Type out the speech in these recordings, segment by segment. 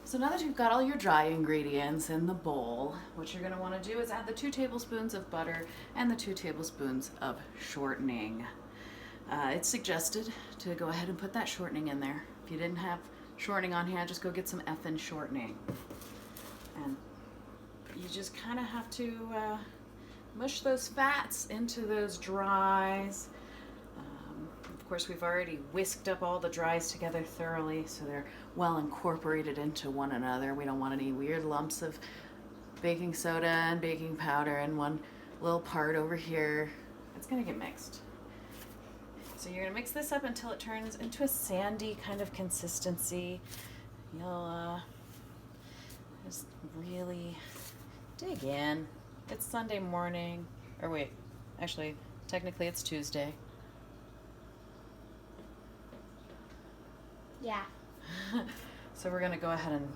So now that you've got all your dry ingredients in the bowl, what you're going to want to do is add the 2 tablespoons of butter and the 2 tablespoons of shortening. It's suggested to go ahead and put that shortening in there. If you didn't have shortening on hand, just go get some effing shortening. And you just kind of have to mush those fats into those dries. Of course, we've already whisked up all the dries together thoroughly, so they're well incorporated into one another. We don't want any weird lumps of baking soda and baking powder in one little part over here. It's gonna get mixed. So you're gonna mix this up until it turns into a sandy kind of consistency. You'll just really dig in. It's Sunday morning, or wait, actually, technically it's Tuesday. Yeah. So we're gonna go ahead and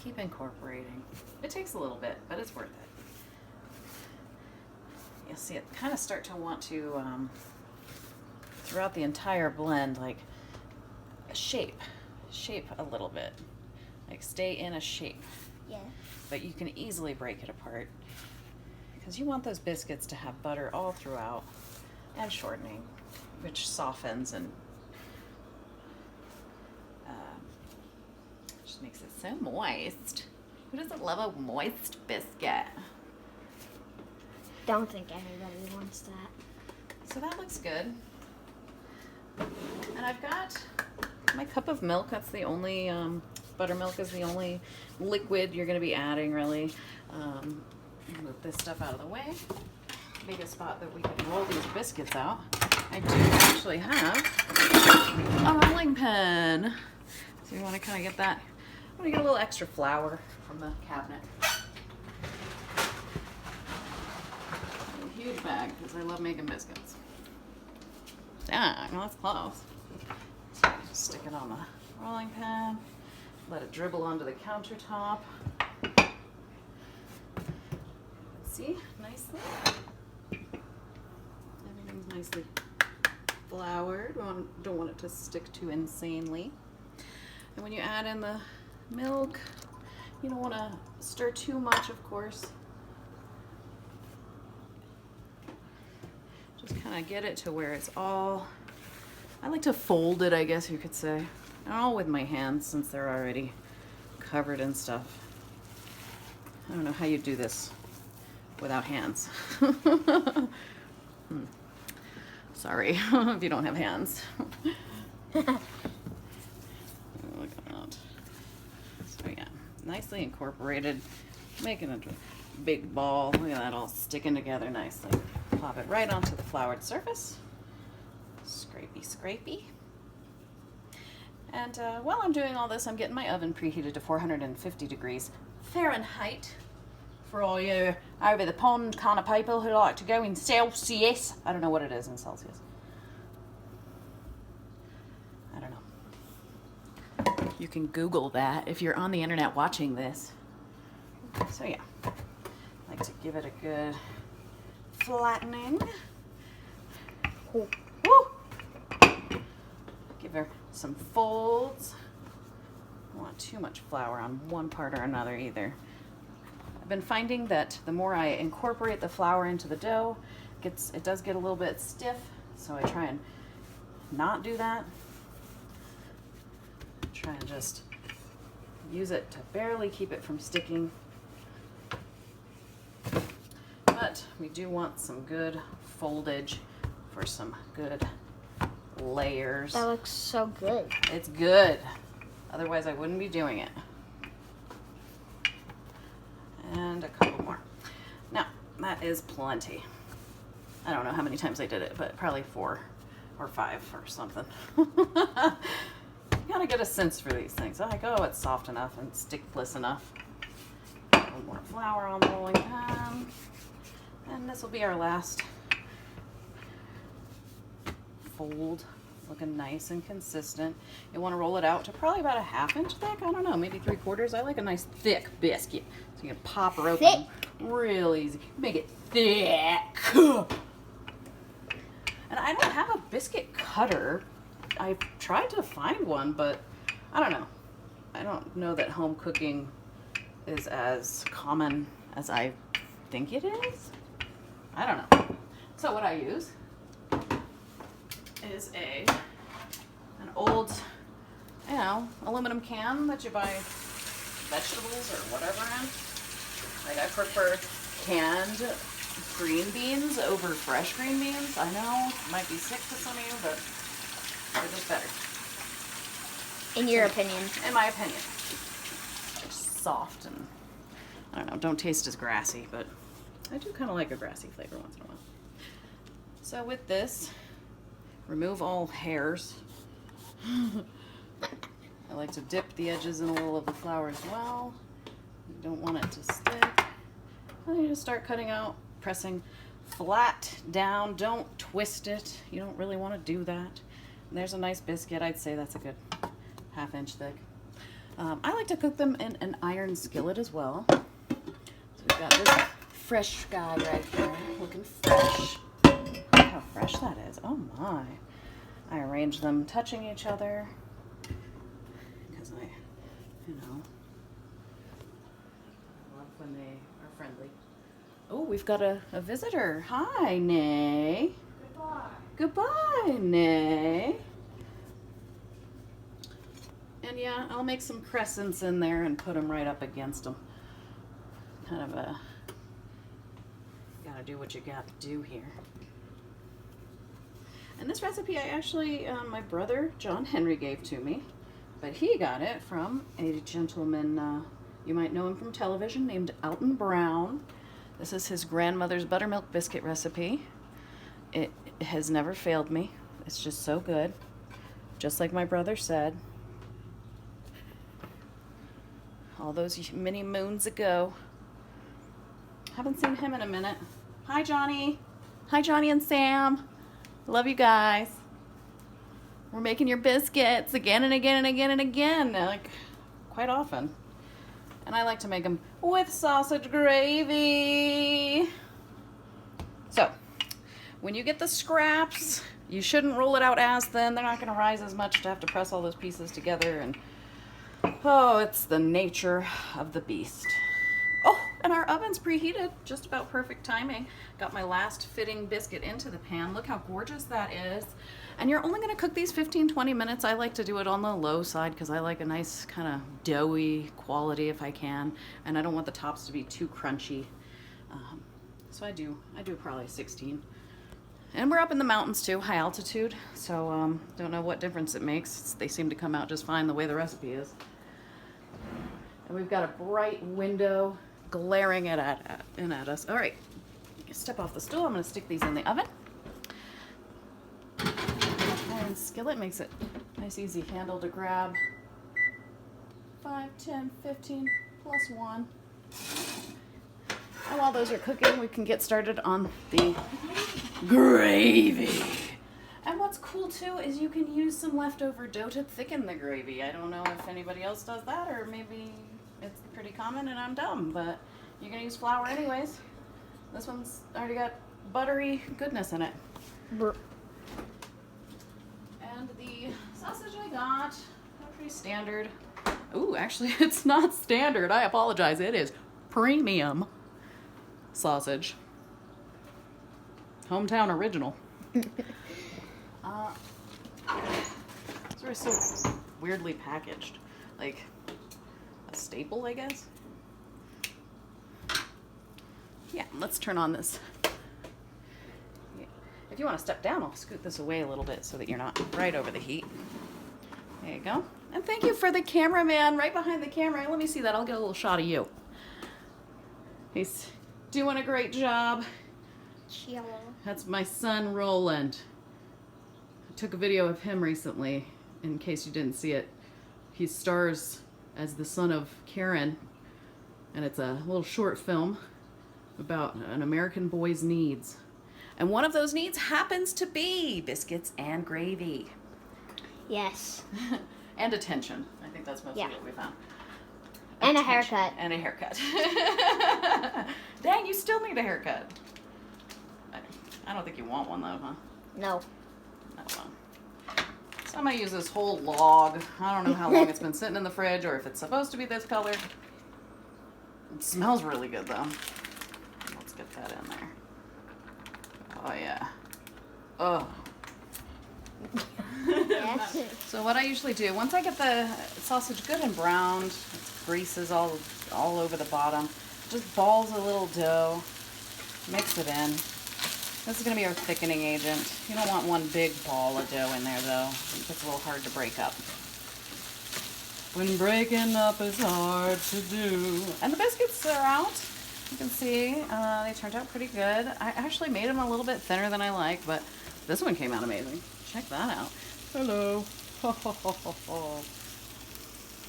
keep incorporating. It takes a little bit, but it's worth it. You'll see it kind of start to want to, throughout the entire blend, like shape a little bit. Like stay in a shape. Yeah. But you can easily break it apart because you want those biscuits to have butter all throughout and shortening, which softens and just makes it so moist. Who doesn't love a moist biscuit? Don't think everybody wants that. So that looks good. And I've got my cup of milk. That's the only, buttermilk is the only liquid you're going to be adding, really. Move this stuff out of the way. Make a spot that we can roll these biscuits out. I do actually have a rolling pin. So you want to kind of get that. I'm going to get a little extra flour from the cabinet. A huge bag because I love making biscuits. Yeah, well, that's close. So just stick it on the rolling pin. Let it dribble onto the countertop. See, nicely. Everything's nicely floured. We don't want it to stick too insanely. And when you add in the milk, you don't want to stir too much, of course. Just kind of get it to where it's all, I like to fold it, I guess you could say. All with my hands since they're already covered and stuff. I don't know how you do this without hands. Sorry if you don't have hands. Look at that. So yeah, nicely incorporated, making a big ball. Look at that all sticking together nicely. Plop it right onto the floured surface. Scrapey, scrapey. And while I'm doing all this, I'm getting my oven preheated to 450 degrees Fahrenheit. For all you over the pond kind of people who like to go in Celsius. I don't know what it is in Celsius. I don't know. You can Google that if you're on the internet watching this. So yeah, I like to give it a good flattening. Woo! Give her some folds. Don't want too much flour on one part or another either. I've been finding that the more I incorporate the flour into the dough, it does get a little bit stiff, so I try and not do that. Try and just use it to barely keep it from sticking. But we do want some good foldage for some good layers. That looks so good. It's good. Otherwise I wouldn't be doing it. And a couple more. Now, that is plenty. I don't know how many times I did it, but probably 4 or 5 or something. You gotta get a sense for these things. Like, oh, it's soft enough and stickless enough. A little more flour on the rolling pin. And this will be our last fold. Looking nice and consistent. You want to roll it out to probably about a 1/2 inch thick. I don't know, maybe 3/4. I like a nice thick biscuit. So you can pop her open thick. real easy. Make it thick. And I don't have a biscuit cutter. I've tried to find one, but I don't know. I don't know that home cooking is as common as I think it is. I don't know. So what I use is an old, aluminum can that you buy vegetables or whatever in. Like I prefer canned green beans over fresh green beans. I know it might be sick to some of you, but they're just better. In your opinion. In my opinion. They're soft and, I don't know, don't taste as grassy, but I do kind of like a grassy flavor once in a while. So with this, remove all hairs. I like to dip the edges in a little of the flour as well. You don't want it to stick. Then you just start cutting out, pressing flat down. Don't twist it. You don't really want to do that. And there's a nice biscuit. I'd say that's a good ½ inch thick. I like to cook them in an iron skillet as well. So we've got this fresh guy right here, looking fresh. Look how fresh that is. Oh my. I arrange them touching each other because I love when they are friendly. Oh, we've got a visitor. Hi, Nay. Goodbye. Goodbye, Nay. And yeah, I'll make some crescents in there and put them right up against them. Kind of a, gotta do what you gotta do here. And this recipe I actually, my brother John Henry gave to me, but he got it from a gentleman, you might know him from television, named Alton Brown. This is his grandmother's buttermilk biscuit recipe. It has never failed me. It's just so good. Just like my brother said. All those many moons ago. Haven't seen him in a minute. Hi, Johnny. Hi, Johnny and Sam. Love you guys. We're making your biscuits again and again and again and again, like quite often. And I like to make them with sausage gravy. So, when you get the scraps, you shouldn't roll it out as thin. They're not going to rise as much to have to press all those pieces together. And oh, it's the nature of the beast. Oh, and our oven's preheated. Just about perfect timing. Got my last fitting biscuit into the pan. Look how gorgeous that is. And you're only going to cook these 15-20 minutes. I like to do it on the low side because I like a nice kind of doughy quality if I can. And I don't want the tops to be too crunchy. So I do probably 16. And we're up in the mountains too, high altitude. So don't know what difference it makes. They seem to come out just fine the way the recipe is. And we've got a bright window glaring in at us. All right, step off the stool. I'm going to stick these in the oven. Iron skillet makes it nice, easy handle to grab. 5, 10, 15, plus 1. And while those are cooking, we can get started on the gravy. And what's cool too is you can use some leftover dough to thicken the gravy. I don't know if anybody else does that, or maybe it's pretty common and I'm dumb, but you're gonna use flour anyways. This one's already got buttery goodness in it. Brr. And the sausage I got, pretty standard. Ooh, actually it's not standard. I apologize. It is premium sausage. Hometown original. It's so weirdly packaged. Like a staple, I guess. Yeah, let's turn on this. Yeah. If you want to step down, I'll scoot this away a little bit so that you're not right over the heat. There you go. And thank you for the cameraman right behind the camera. Let me see that. I'll get a little shot of you. He's doing a great job. Chill. That's my son, Roland. I took a video of him recently, in case you didn't see it. He stars as the son of Karen, and it's a little short film about an American boy's needs. And one of those needs happens to be biscuits and gravy. Yes. And attention. I think that's mostly what we found. And Attention. a haircut. And a haircut. Dang, you still need a haircut. I don't think you want one though, huh? No. No, well. I'm gonna use this whole log. I don't know how long it's been sitting in the fridge or if it's supposed to be this color. It smells really good though. Let's get that in there. Oh yeah. Oh. Yes. So what I usually do, once I get the sausage good and browned, grease is all over the bottom, just balls a little dough, mix it in. This is going to be our thickening agent. You don't want one big ball of dough in there though. It gets a little hard to break up. When breaking up is hard to do. And the biscuits are out. You can see they turned out pretty good. I actually made them a little bit thinner than I like, but this one came out amazing. Check that out. Hello.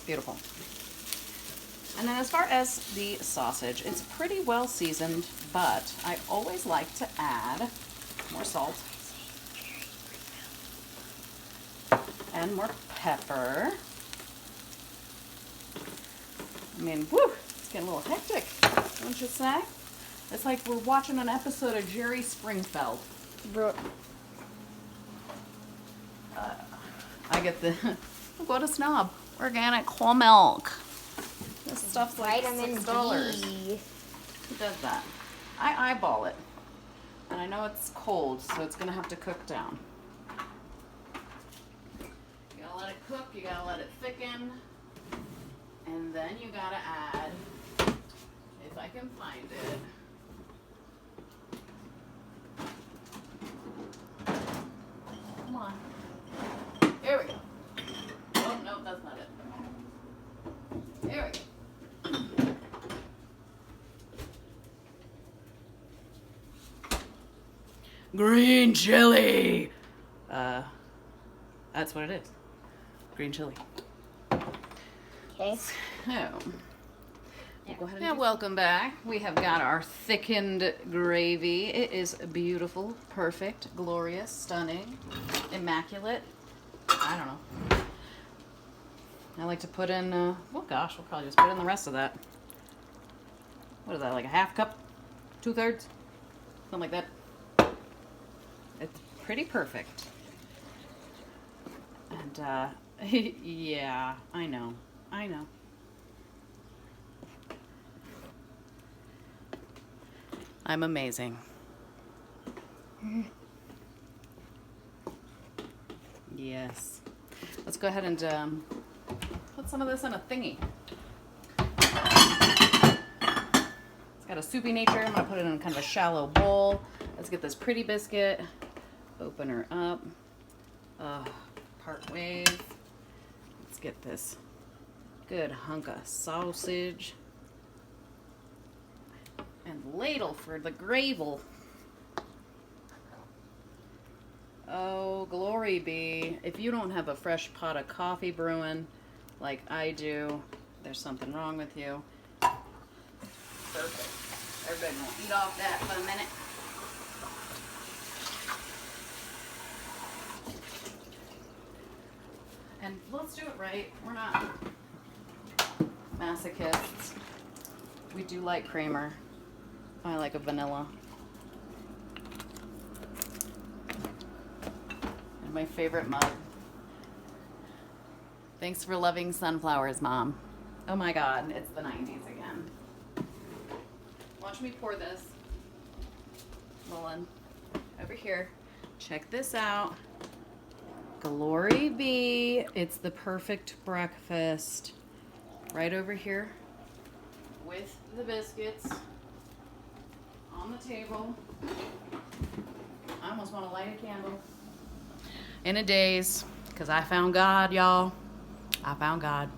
Beautiful. And then as far as the sausage, it's pretty well seasoned, but I always like to add more salt and more pepper. I mean, whew, it's getting a little hectic, don't you say? It's like we're watching an episode of Jerry Springfield. Bro. I get the, what a snob, organic whole milk. This stuff's like Vitamin $6. D. Who does that? I eyeball it. And I know it's cold, so it's gonna have to cook down. You gotta let it cook, you gotta let it thicken. And then you gotta add, if I can find it. Come on. Here we go. Oh, no, that's not it. Here we go. Green chili. That's what it is. Green chili. Okay. So, we'll go ahead and welcome back. We have got our thickened gravy. It is beautiful, perfect, glorious, stunning, immaculate. I don't know. I like to put in, oh gosh, we'll probably just put in the rest of that. What is that, like a half cup? 2/3? Something like that. It's pretty perfect. And, yeah, I know. I'm amazing. Yes. Let's go ahead and put some of this in a thingy. It's got a soupy nature. I'm going to put it in kind of a shallow bowl. Let's get this pretty biscuit. Open her up. Part ways. Let's get this good hunk of sausage. And ladle for the gravel. Oh, glory be. If you don't have a fresh pot of coffee brewing like I do, there's something wrong with you. Perfect. Everybody gonna eat off that for a minute. And let's do it right. We're not masochists. We do like creamer. I like a vanilla. And my favorite mug. Thanks for loving sunflowers, Mom. Oh my God, it's the 90s again. Watch me pour this. Mullen, over here. Check this out. Glory be. It's the perfect breakfast. Right over here with the biscuits on the table. I almost want to light a candle. In a daze, because I found God, y'all. I found God.